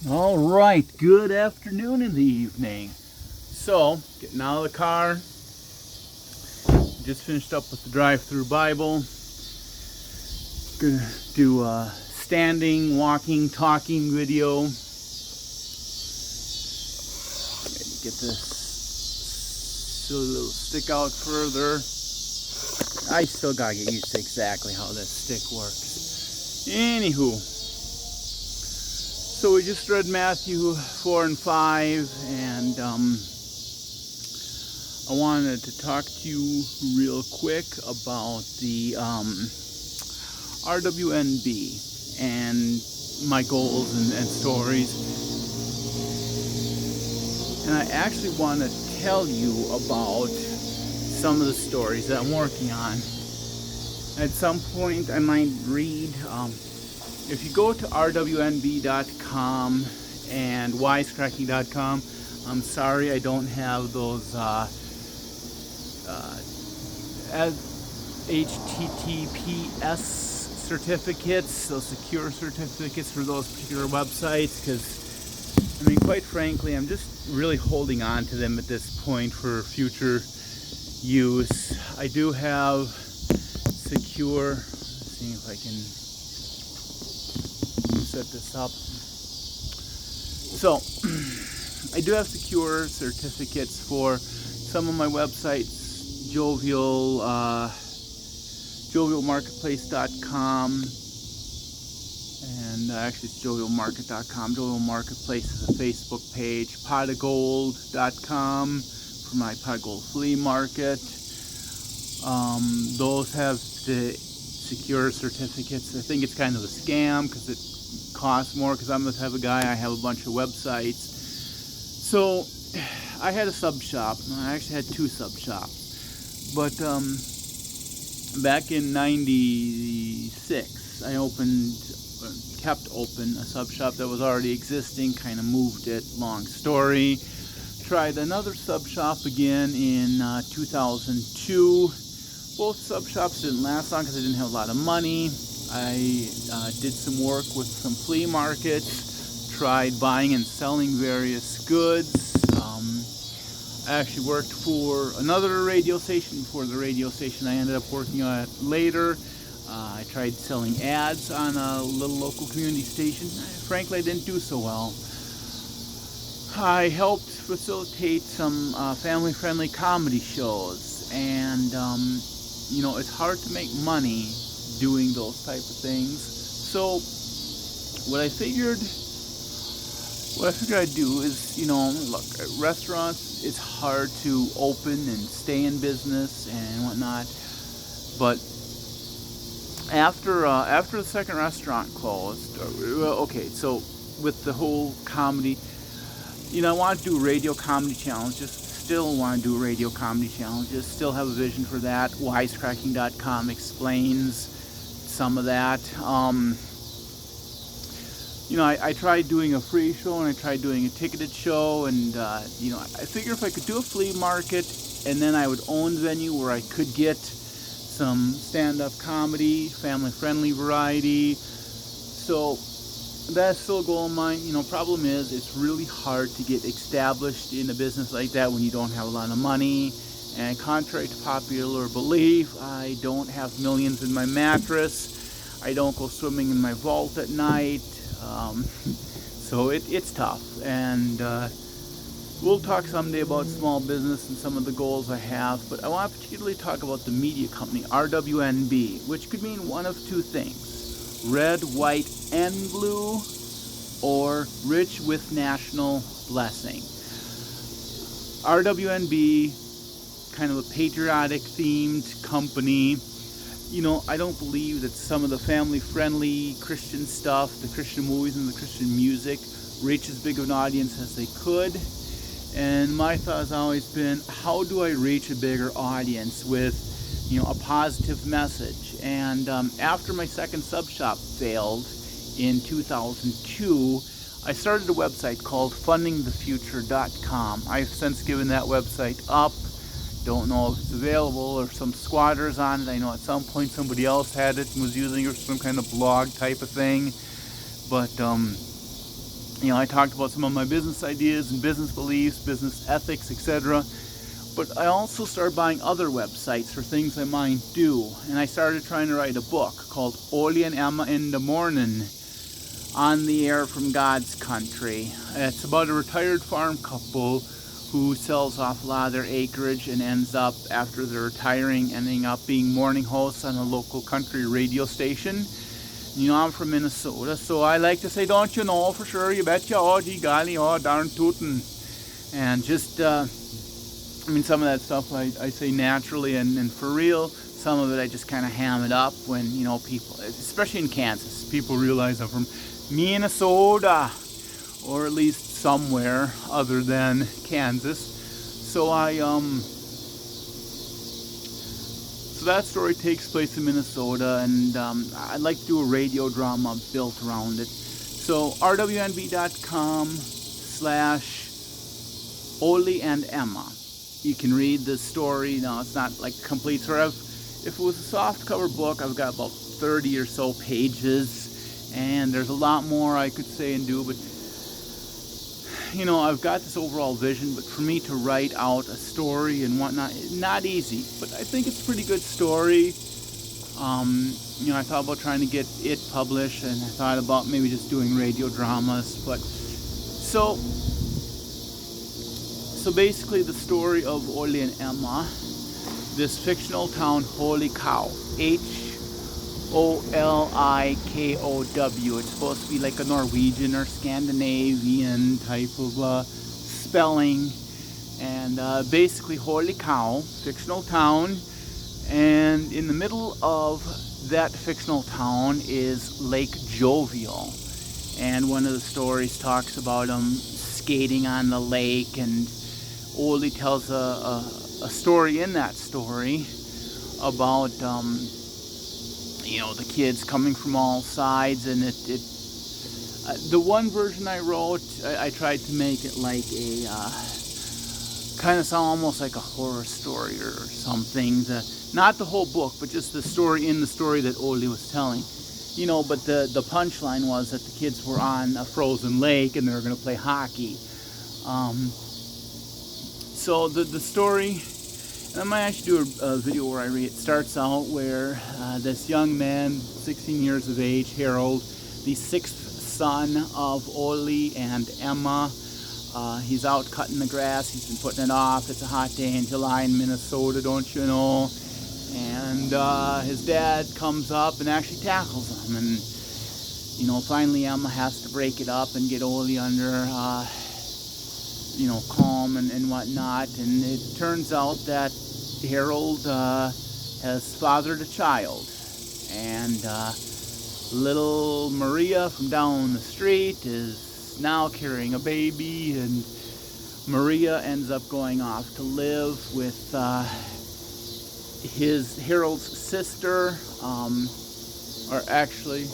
All right, good afternoon in the evening. So, getting out of the car, just finished up with the drive-through Bible. Gonna do a standing, walking, talking video. Maybe get this silly little stick out further. I still gotta get used to exactly how this stick works. Anywho. So we just read Matthew 4 and 5, and I wanted to talk to you real quick about the RWNB and my goals and stories. And I actually want to tell you about some of the stories that I'm working on. At some point I might read if you go to RWNB.com and wisecracking.com, I'm sorry I don't have those HTTPS certificates, those secure certificates for those particular websites, because, I mean, quite frankly, I'm just really holding on to them at this point for future use. I do have secure, let's see if I can set this up. So I do have secure certificates for some of my websites, jovialmarketplace.com, and actually it's jovialmarket.com. Jovial Marketplace is a Facebook page. potofgold.com for my pot of gold flea market. Those have the secure certificates. I think it's kind of a scam because it costs more, because I'm the type of guy, I have a bunch of websites. So I had a sub shop. I actually had two sub shops, but back in '96 I kept open a sub shop that was already existing, kind of moved it, long story. Tried another sub shop again in 2002. Both sub shops didn't last long because I didn't have a lot of money. I did some work with some flea markets, tried buying and selling various goods. I actually worked for another radio station before the radio station I ended up working at later. I tried selling ads on a little local community station. Frankly, I didn't do so well. I helped facilitate some family-friendly comedy shows, and you know, it's hard to make money doing those type of things. So what I figured I'd do is, you know, look, at restaurants, it's hard to open and stay in business and whatnot. But after the second restaurant closed, okay, so with the whole comedy, you know, I want to do radio comedy challenges. Still want to do radio comedy challenges. Still have a vision for that. Wisecracking.com explains some of that. You know, I tried doing a free show and I tried doing a ticketed show, and you know, I figured if I could do a flea market and then I would own the venue where I could get some stand-up comedy, family-friendly variety. So that's still a goal of mine. You know, problem is it's really hard to get established in a business like that when you don't have a lot of money. And contrary to popular belief, I don't have millions in my mattress. I don't go swimming in my vault at night. So it's tough. And we'll talk someday about small business and some of the goals I have. But I want to particularly talk about the media company, RWNB, which could mean one of two things: red, white, and blue, or rich with national blessing. RWNB, kind of a patriotic themed company. You know, I don't believe that some of the family-friendly Christian stuff, the Christian movies and the Christian music, reach as big of an audience as they could. And my thought has always been, how do I reach a bigger audience with, you know, a positive message? And after my second sub shop failed in 2002, I started a website called fundingthefuture.com. I've since given that website up. Don't know if it's available, or some squatters on it. I know at some point somebody else had it and was using it for some kind of blog type of thing. But I talked about some of my business ideas and business beliefs, business ethics, etc. But I also started buying other websites for things I might do. And I started trying to write a book called Oli and Emma in the Mornin, on the air from God's country. It's about a retired farm couple who sells off a lot of their acreage and ends up, after they're retiring, ending up being morning hosts on a local country radio station. I'm from Minnesota, so I like to say, don't you know, for sure, you betcha, oh gee golly, oh darn tootin'. And just, some of that stuff I say naturally and for real. Some of it I just kind of ham it up when, people, especially in Kansas, people realize I'm from Minnesota, or at least somewhere other than Kansas. So so that story takes place in Minnesota, and I'd like to do a radio drama built around it. So RWNB.com/Oli and Emma. You can read the story. Now, it's not like complete. If it was a soft cover book, I've got about 30 or so pages, and there's a lot more I could say and do, but I've got this overall vision, but for me to write out a story and whatnot, not easy, but I think it's a pretty good story. I thought about trying to get it published, and I thought about maybe just doing radio dramas, but so basically the story of Oli and Emma, this fictional town, Holy Cow, HOLIKOW. It's supposed to be like a Norwegian or Scandinavian type of spelling. And basically, Holy Cow, fictional town. And in the middle of that fictional town is Lake Jovial. And one of the stories talks about them skating on the lake. And Oli tells a story in that story about the kids coming from all sides, and the one version I wrote, I tried to make it like a kind of sound almost like a horror story or something. Not the whole book, but just the story in the story that Oli was telling. But the punchline was that the kids were on a frozen lake and they were going to play hockey. So the story, and I might actually do a video where I read it, starts out where this young man, 16 years of age, Harold, the sixth son of Oli and Emma, he's out cutting the grass. He's been putting it off. It's a hot day in July in Minnesota, don't you know? And his dad comes up and actually tackles him. And, finally Emma has to break it up and get Oli under calm and whatnot, and it turns out that Harold has fathered a child, and little Maria from down the street is now carrying a baby, and Maria ends up going off to live with Harold's sister, or actually,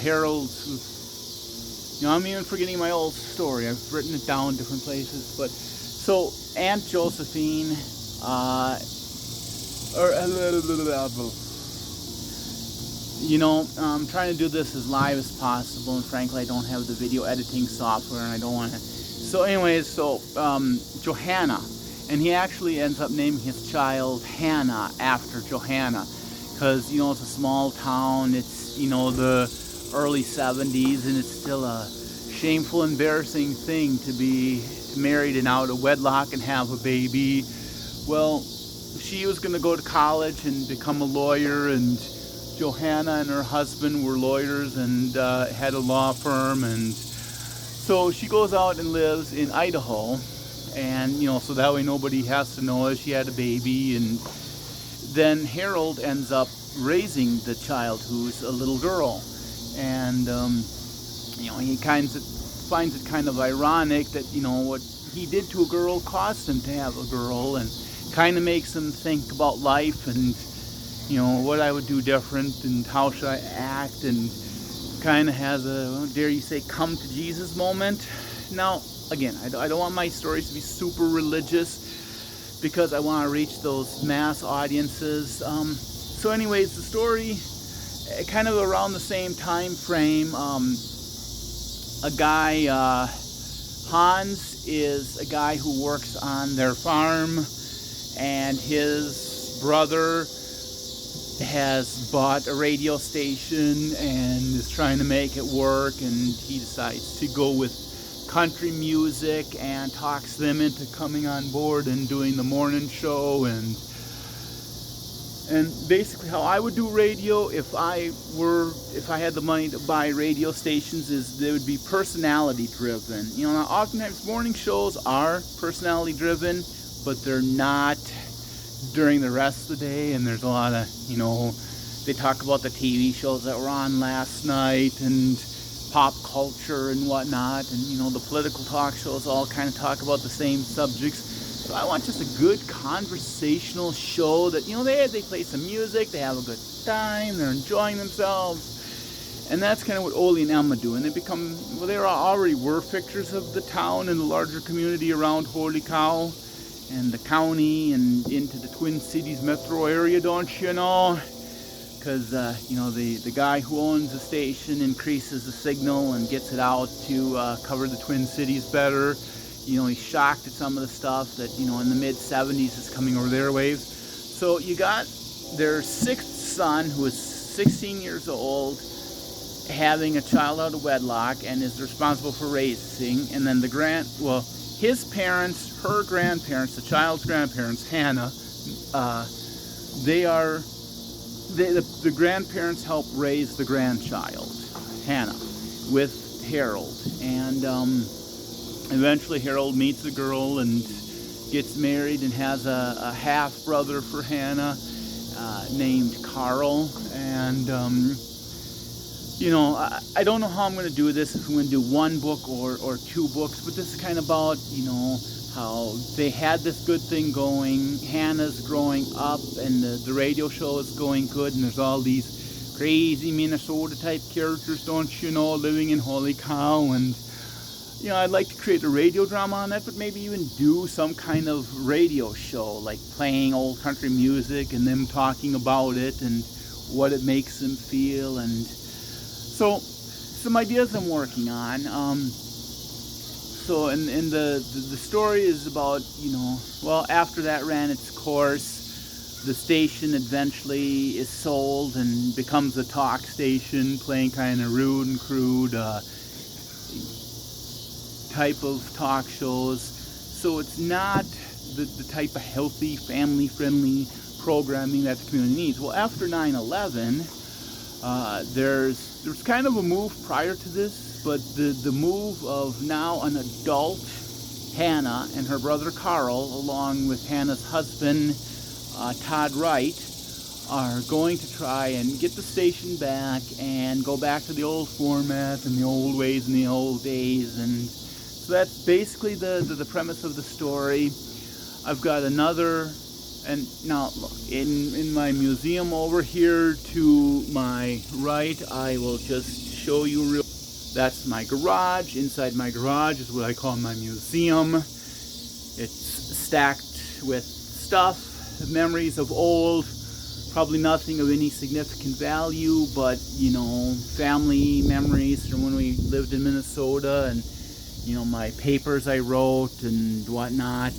Harold's. I'm even forgetting my old story. I've written it down in different places. But so Aunt Josephine, I'm trying to do this as live as possible, and frankly, I don't have the video editing software, and I don't want to. So, anyways, Johanna, and he actually ends up naming his child Hannah after Johanna, because it's a small town. It's the early 70s, and it's still a shameful, embarrassing thing to be married and out of wedlock and have a baby. Well, she was going to go to college and become a lawyer, and Johanna and her husband were lawyers and had a law firm, and so she goes out and lives in Idaho, and so that way nobody has to know she had a baby. And then Harold ends up raising the child, who's a little girl. And he finds it kind of ironic that what he did to a girl caused him to have a girl, and kind of makes him think about life and what I would do different and how should I act, and kind of has a, dare you say, come to Jesus moment. Now again, I don't want my stories to be super religious, because I want to reach those mass audiences. So anyways, the story kind of around the same time frame, a guy, Hans is a guy who works on their farm, and his brother has bought a radio station and is trying to make it work, and he decides to go with country music and talks them into coming on board and doing the morning show. And basically how I would do radio if I had the money to buy radio stations is they would be personality driven. You know, now oftentimes morning shows are personality driven, but they're not during the rest of the day. And there's a lot of, you know, they talk about the TV shows that were on last night and pop culture and whatnot, and you know, the political talk shows all kind of talk about the same subjects. So I want just a good conversational show that, you know, they play some music, they have a good time, they're enjoying themselves. And that's kind of what Ole and Emma do. And they become, well, they already were fixtures of the town and the larger community around Holy Cow and the county and into the Twin Cities metro area, don't you know? Because, you know, the guy who owns the station increases the signal and gets it out to cover the Twin Cities better. You know, he's shocked at some of the stuff that, you know, in the mid-70s is coming over their waves. So you got their sixth son, who is 16 years old, having a child out of wedlock and is responsible for raising. And then his parents, her grandparents, the child's grandparents, Hannah, the grandparents help raise the grandchild, Hannah, with Harold. And eventually Harold meets a girl and gets married and has a half-brother for Hannah named Carl. And, you know, I don't know how I'm going to do this, if I'm going to do one book or two books, but this is kind of about, you know, how they had this good thing going. Hannah's growing up and the radio show is going good, and there's all these crazy Minnesota type characters, don't you know, living in Holy Cow. And you know, I'd like to create a radio drama on that, but maybe even do some kind of radio show, like playing old country music and them talking about it and what it makes them feel. And so some ideas I'm working on. So and the story is about, you know, well, after that ran its course, the station eventually is sold and becomes a talk station, playing kind of rude and crude type of talk shows. So it's not the type of healthy, family-friendly programming that the community needs. Well, after 9/11, there's kind of a move prior to this, but the move of now an adult Hannah and her brother Carl, along with Hannah's husband Todd Wright, are going to try and get the station back and go back to the old format and the old ways and the old days. And so that's basically the premise of the story. I've got another, and now look, in my museum over here to my right, I will just show you real. That's my garage. Inside my garage is what I call my museum. It's stacked with stuff, memories of old, probably nothing of any significant value, but, you know, family memories from when we lived in Minnesota, and, you know, my papers I wrote and whatnot.